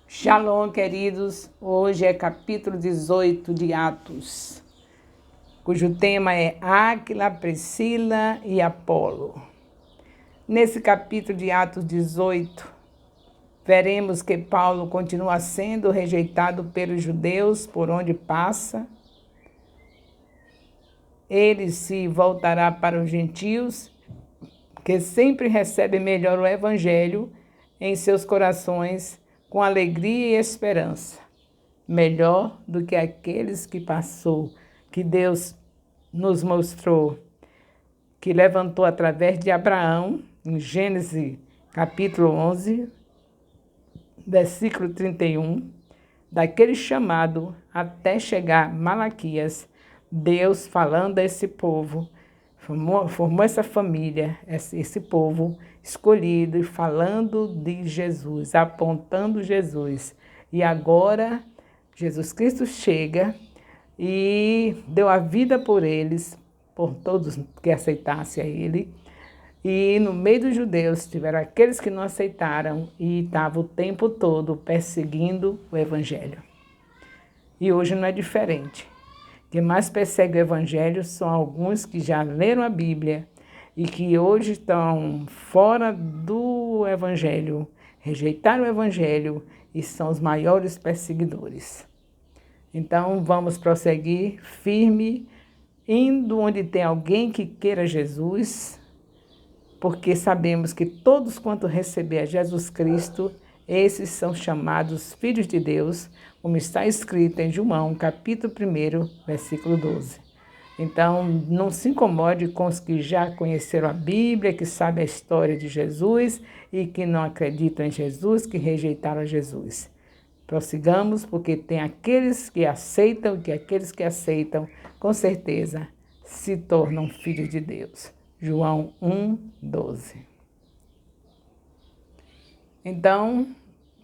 Shalom, queridos. Hoje é capítulo 18 de Atos, cujo tema é Áquila, Priscila e Apolo. Nesse capítulo de Atos 18, veremos que Paulo continua sendo rejeitado pelos judeus por onde passa. Ele se voltará para os gentios, que sempre recebem melhor o evangelho em seus corações, com alegria e esperança, melhor do que aqueles que passou, que Deus nos mostrou, que levantou através de Abraão, em Gênesis capítulo 11, versículo 31, daquele chamado até chegar Malaquias, Deus falando a esse povo, formou essa família, esse povo escolhido e falando de Jesus, apontando Jesus. E agora Jesus Cristo chega e deu a vida por eles, por todos que aceitassem a Ele. E no meio dos judeus tiveram aqueles que não aceitaram e estavam o tempo todo perseguindo o Evangelho. E hoje não é diferente. Quem mais persegue o Evangelho são alguns que já leram a Bíblia e que hoje estão fora do Evangelho, rejeitaram o Evangelho e são os maiores perseguidores. Então vamos prosseguir firme, indo onde tem alguém que queira Jesus, porque sabemos que todos quanto receber a Jesus Cristo, esses são chamados filhos de Deus, como está escrito em João, capítulo 1, versículo 12. Então, não se incomode com os que já conheceram a Bíblia, que sabem a história de Jesus e que não acreditam em Jesus, que rejeitaram Jesus. Prossigamos, porque tem aqueles que aceitam, que aqueles que aceitam, com certeza, se tornam filhos de Deus. João 1, 12. Então,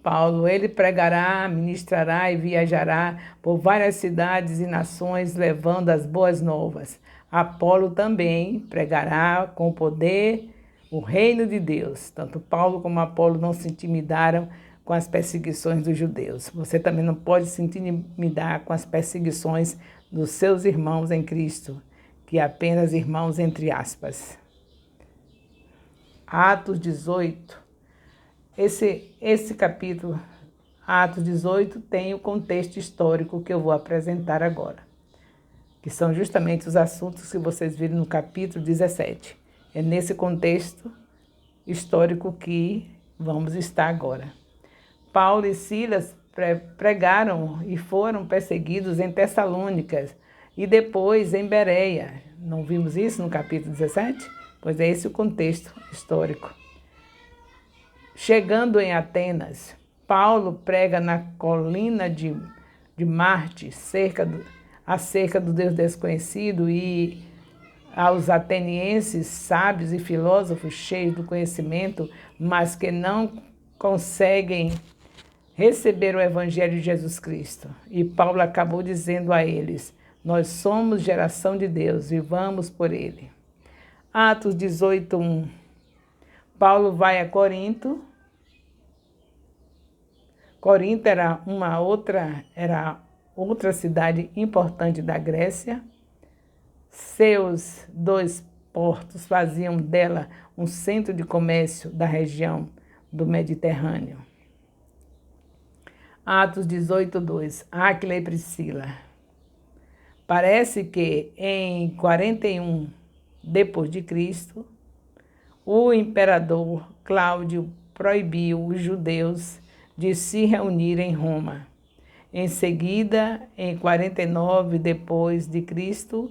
Paulo, ele pregará, ministrará e viajará por várias cidades e nações, levando as boas novas. Apolo também pregará com poder o reino de Deus. Tanto Paulo como Apolo não se intimidaram com as perseguições dos judeus. Você também não pode se intimidar com as perseguições dos seus irmãos em Cristo, que é apenas irmãos entre aspas. Atos 18. Esse capítulo, Atos 18, tem o contexto histórico que eu vou apresentar agora, que são justamente os assuntos que vocês viram no capítulo 17. É nesse contexto histórico que vamos estar agora. Paulo e Silas pregaram e foram perseguidos em Tessalônica e depois em Bereia. Não vimos isso no capítulo 17? Pois é esse o contexto histórico. Chegando em Atenas, Paulo prega na colina de Marte, acerca do Deus desconhecido, e aos atenienses, sábios e filósofos cheios do conhecimento, mas que não conseguem receber o Evangelho de Jesus Cristo. E Paulo acabou dizendo a eles: nós somos geração de Deus, vivamos por Ele. Atos 18, 1. Paulo vai a Corinto. Corinto era outra cidade importante da Grécia. Seus 2 portos faziam dela um centro de comércio da região do Mediterrâneo. Atos 18, 2. Áquila e Priscila. Parece que em 41 depois de Cristo, o imperador Cláudio proibiu os judeus de se reunir em Roma. Em seguida, em 49 depois de Cristo,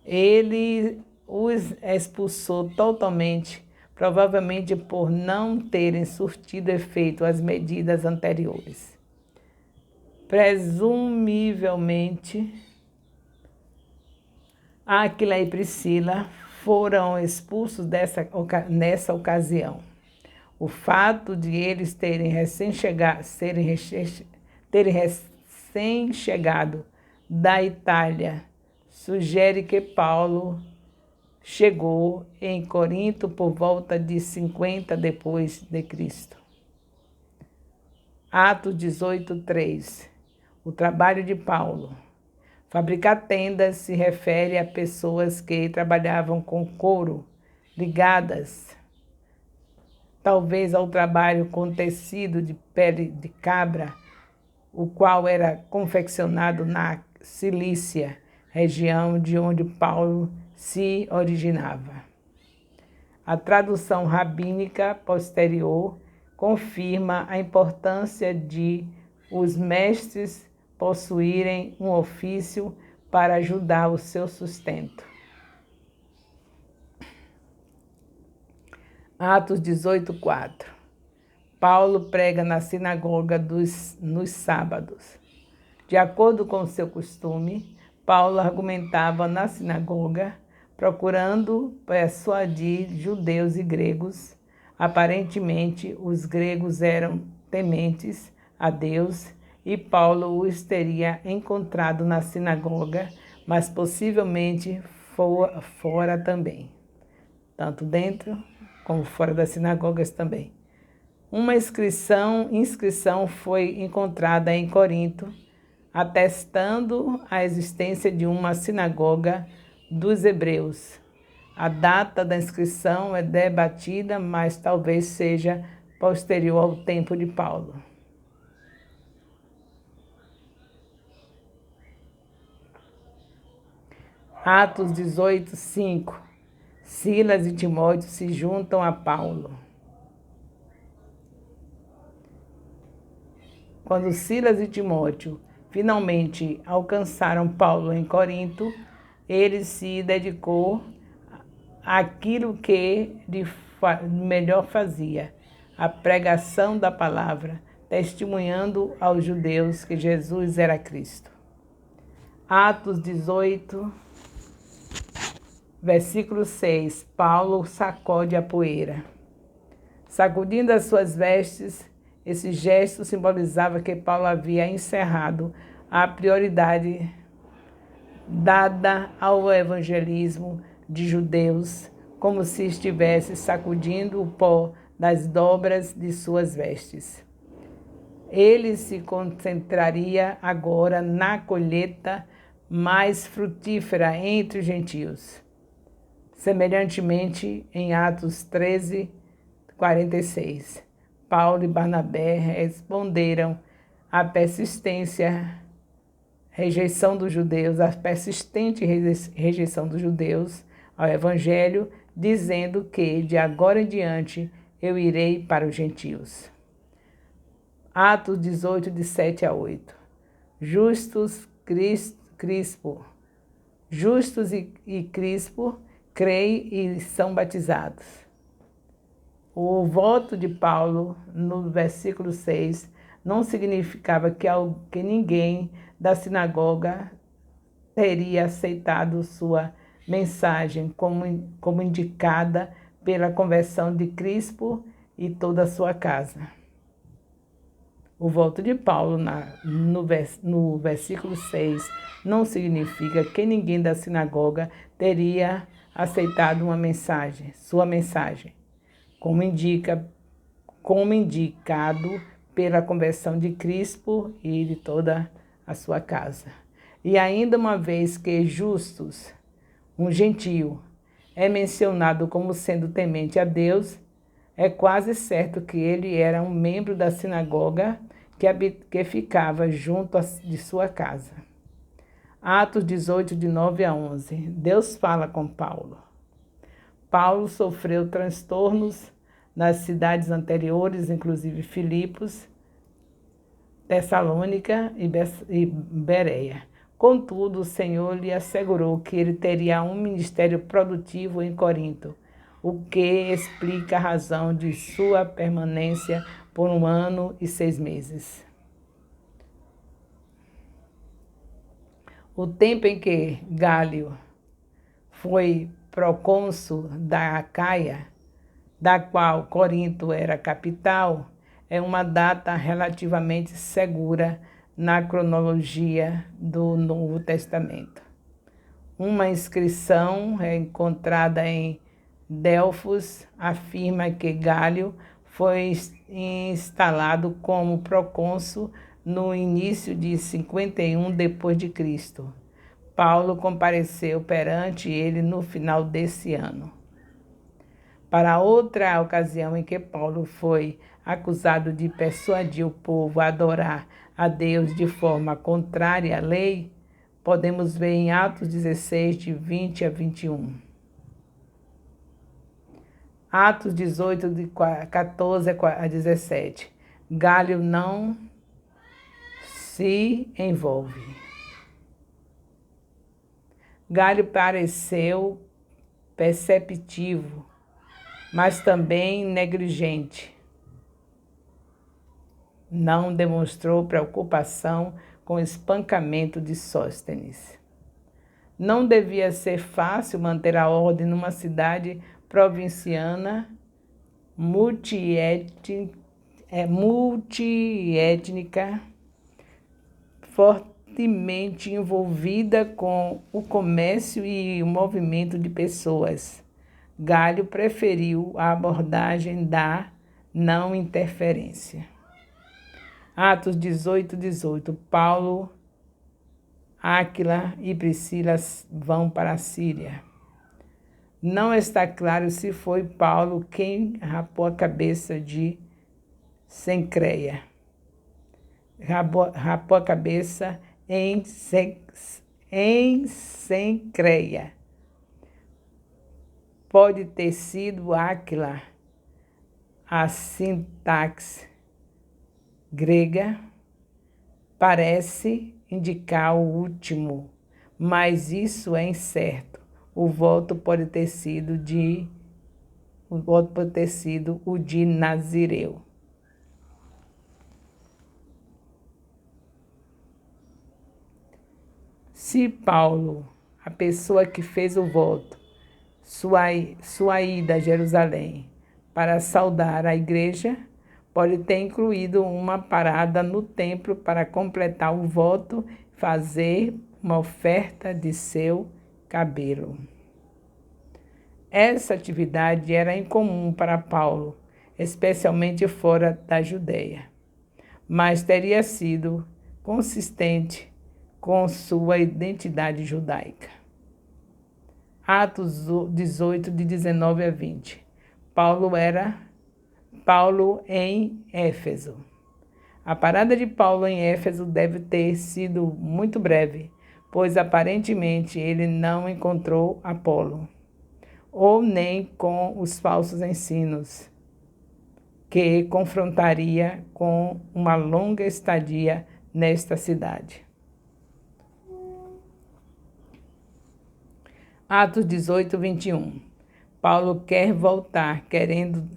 ele os expulsou totalmente, provavelmente por não terem surtido efeito as medidas anteriores. Presumivelmente, Áquila e Priscila foram expulsos nessa ocasião. O fato de eles terem recém-chegado da Itália sugere que Paulo chegou em Corinto por volta de 50 depois de Cristo. Atos 18:3. O trabalho de Paulo. Fabricar tendas se refere a pessoas que trabalhavam com couro, ligadas, talvez ao trabalho com tecido de pele de cabra, o qual era confeccionado na Cilícia, região de onde Paulo se originava. A tradução rabínica posterior confirma a importância de os mestres possuírem um ofício para ajudar o seu sustento. Atos 18:4. Paulo prega na sinagoga nos sábados. De acordo com seu costume, Paulo argumentava na sinagoga, procurando persuadir judeus e gregos. Aparentemente, os gregos eram tementes a Deus e Paulo os teria encontrado na sinagoga, mas possivelmente fora também, tanto dentro como fora das sinagogas também. Uma inscrição foi encontrada em Corinto, atestando a existência de uma sinagoga dos hebreus. A data da inscrição é debatida, mas talvez seja posterior ao tempo de Paulo. Atos 18:5. Silas e Timóteo se juntam a Paulo. Quando Silas e Timóteo finalmente alcançaram Paulo em Corinto, ele se dedicou àquilo que de melhor fazia, a pregação da palavra, testemunhando aos judeus que Jesus era Cristo. Atos 18, versículo 6. Paulo sacode a poeira. Sacudindo as suas vestes, esse gesto simbolizava que Paulo havia encerrado a prioridade dada ao evangelismo de judeus, como se estivesse sacudindo o pó das dobras de suas vestes. Ele se concentraria agora na colheita mais frutífera entre os gentios. Semelhantemente, em Atos 13:46, Paulo e Barnabé responderam à persistente rejeição dos judeus ao Evangelho, dizendo que, de agora em diante, eu irei para os gentios. Atos 18, de 7-8. Justus e Crispo creem e são batizados. O voto de Paulo, no versículo 6, não significava que ninguém da sinagoga teria aceitado sua mensagem como indicada pela conversão de Crispo e toda a sua casa. O voto de Paulo no versículo 6 não significa que ninguém da sinagoga teria aceitado sua mensagem, como indicado pela conversão de Crispo e de toda a sua casa. E ainda uma vez que Justus, um gentio, é mencionado como sendo temente a Deus, é quase certo que ele era um membro da sinagoga que ficava junto de sua casa. Atos 18, de 9-11. Deus fala com Paulo. Paulo sofreu transtornos nas cidades anteriores, inclusive Filipos, Tessalônica e Bereia. Contudo, o Senhor lhe assegurou que ele teria um ministério produtivo em Corinto, o que explica a razão de sua permanência por 1 ano e 6 meses. O tempo em que Gálio foi procônsul da Acaia, da qual Corinto era capital, é uma data relativamente segura na cronologia do Novo Testamento. Uma inscrição encontrada em Delfos afirma que Gálio foi instalado como procônsul no início de 51 d.C. Paulo compareceu perante ele no final desse ano. Para outra ocasião em que Paulo foi acusado de persuadir o povo a adorar a Deus de forma contrária à lei, podemos ver em Atos 16, de 20 a 21. Atos 18, de 14 a 17. Gálio não se envolve. Gálio pareceu perceptivo, mas também negligente. Não demonstrou preocupação com o espancamento de Sóstenes. Não devia ser fácil manter a ordem numa cidade provinciana multiétnica, fortemente envolvida com o comércio e o movimento de pessoas. Gálio preferiu a abordagem da não interferência. Atos 18, 18. Paulo, Áquila e Priscila vão para a Síria. Não está claro se foi Paulo quem rapou a cabeça de Cencreia. Rapou a cabeça em Cencreia. Pode ter sido Áquila. A sintaxe grega parece indicar o último, mas isso é incerto. O voto pode ter sido o de Nazireu. Se Paulo, a pessoa que fez o voto, sua ida a Jerusalém para saudar a igreja, pode ter incluído uma parada no templo para completar o voto e fazer uma oferta de seu cabelo. Essa atividade era incomum para Paulo, especialmente fora da Judeia, mas teria sido consistente com sua identidade judaica. Atos 18, de 19 a 20. Paulo em Éfeso. A parada de Paulo em Éfeso deve ter sido muito breve, pois aparentemente ele não encontrou Apolo, ou nem com os falsos ensinos, que confrontaria com uma longa estadia nesta cidade. Atos 18, 21. Paulo quer voltar, querendo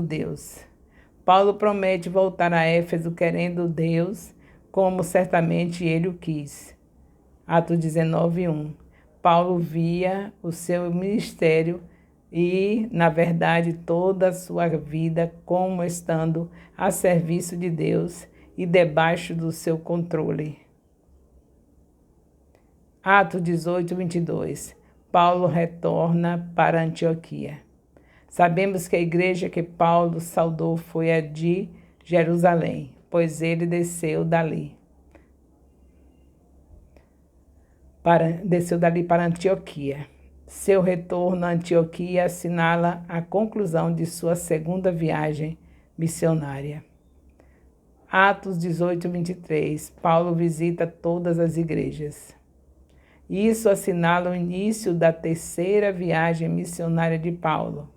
Deus. Paulo promete voltar a Éfeso querendo Deus, como certamente ele o quis. Atos 19, 1. Paulo via o seu ministério e, na verdade, toda a sua vida como estando a serviço de Deus e debaixo do seu controle. Atos 18, 22. Paulo retorna para Antioquia. Sabemos que a igreja que Paulo saudou foi a de Jerusalém, pois ele desceu dali para Antioquia. Seu retorno a Antioquia assinala a conclusão de sua segunda viagem missionária. Atos 18, 23. Paulo visita todas as igrejas. Isso assinala o início da terceira viagem missionária de Paulo.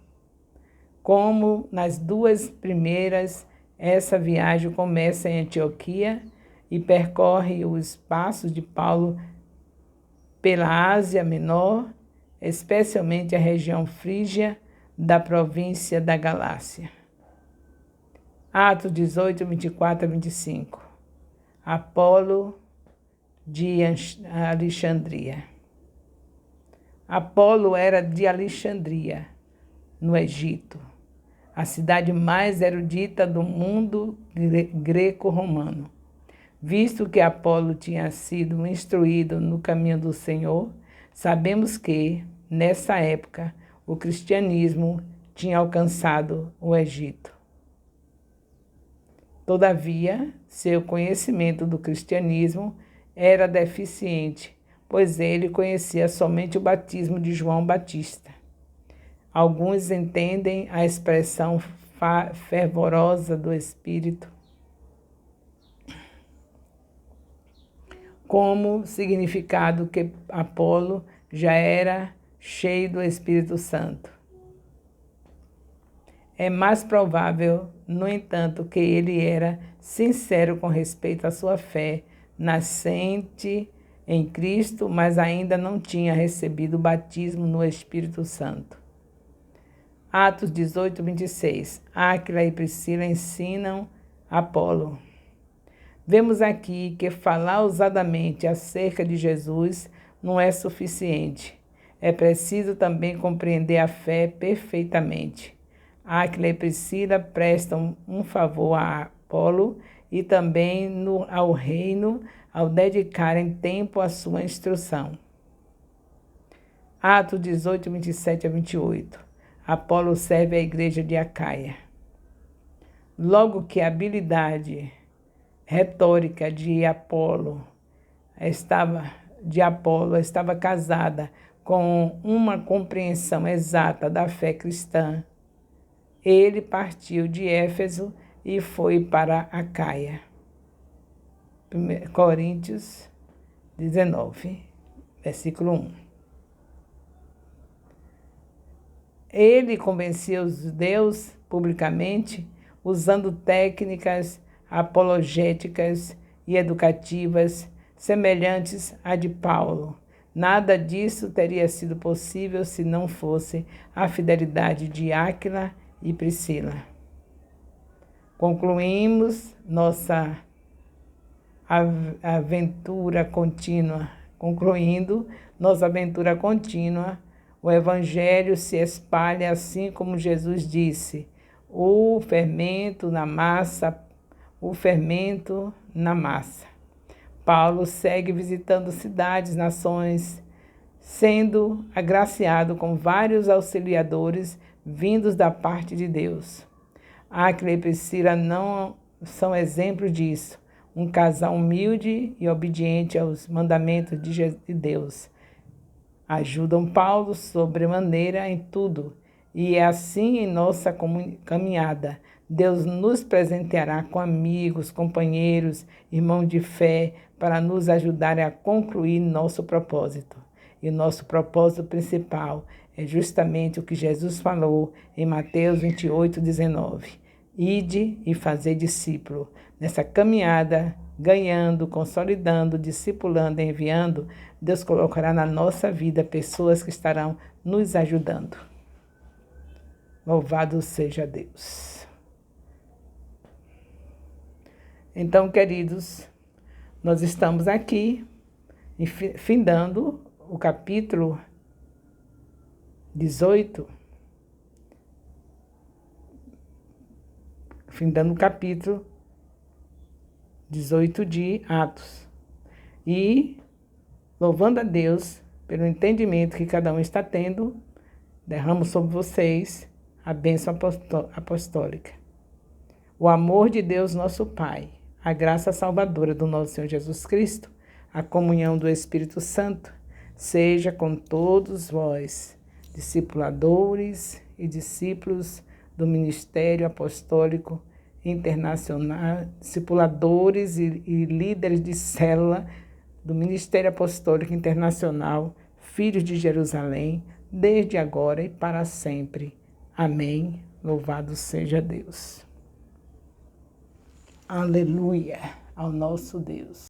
Como nas duas primeiras, essa viagem começa em Antioquia e percorre os passos de Paulo pela Ásia Menor, especialmente a região frígia da província da Galácia. Atos 18, 24 a 25. Apolo de Alexandria. Apolo era de Alexandria, no Egito, a cidade mais erudita do mundo greco-romano. Visto que Apolo tinha sido instruído no caminho do Senhor, sabemos que, nessa época, o cristianismo tinha alcançado o Egito. Todavia, seu conhecimento do cristianismo era deficiente, pois ele conhecia somente o batismo de João Batista. Alguns entendem a expressão fervorosa do Espírito como significado que Apolo já era cheio do Espírito Santo. É mais provável, no entanto, que ele era sincero com respeito à sua fé nascente em Cristo, mas ainda não tinha recebido o batismo no Espírito Santo. Atos 18, 26. Áquila e Priscila ensinam Apolo. Vemos aqui que falar ousadamente acerca de Jesus não é suficiente. É preciso também compreender a fé perfeitamente. Áquila e Priscila prestam um favor a Apolo e também ao reino ao dedicarem tempo à sua instrução. Atos 18, 27 a 28. Apolo serve a igreja de Acaia. Logo que a habilidade retórica de Apolo estava casada com uma compreensão exata da fé cristã, ele partiu de Éfeso e foi para Acaia. 1 Coríntios 19, versículo 1. Ele convencia os judeus publicamente usando técnicas apologéticas e educativas semelhantes à de Paulo. Nada disso teria sido possível se não fosse a fidelidade de Áquila e Priscila. Concluindo nossa aventura contínua, o Evangelho se espalha assim como Jesus disse, o fermento na massa. Paulo segue visitando cidades, nações, sendo agraciado com vários auxiliadores vindos da parte de Deus. Áquila e Priscila não são exemplos disso. Um casal humilde e obediente aos mandamentos de Deus. Ajudam Paulo sobremaneira em tudo. E é assim em nossa caminhada. Deus nos presenteará com amigos, companheiros, irmãos de fé, para nos ajudarem a concluir nosso propósito. E o nosso propósito principal é justamente o que Jesus falou em Mateus 28, 19. Ide e fazer discípulo. Nessa caminhada, ganhando, consolidando, discipulando, enviando, Deus colocará na nossa vida pessoas que estarão nos ajudando. Louvado seja Deus. Então, queridos, nós estamos aqui, findando o capítulo 18, findando o capítulo 18 de Atos. E louvando a Deus pelo entendimento que cada um está tendo, derramo sobre vocês a bênção apostólica. O amor de Deus, nosso Pai, a graça salvadora do nosso Senhor Jesus Cristo, a comunhão do Espírito Santo, seja com todos vós, discipuladores e discípulos do Ministério Apostólico Internacional, discipuladores e líderes de célula do Ministério Apostólico Internacional, Filhos de Jerusalém, desde agora e para sempre. Amém. Louvado seja Deus. Aleluia ao nosso Deus.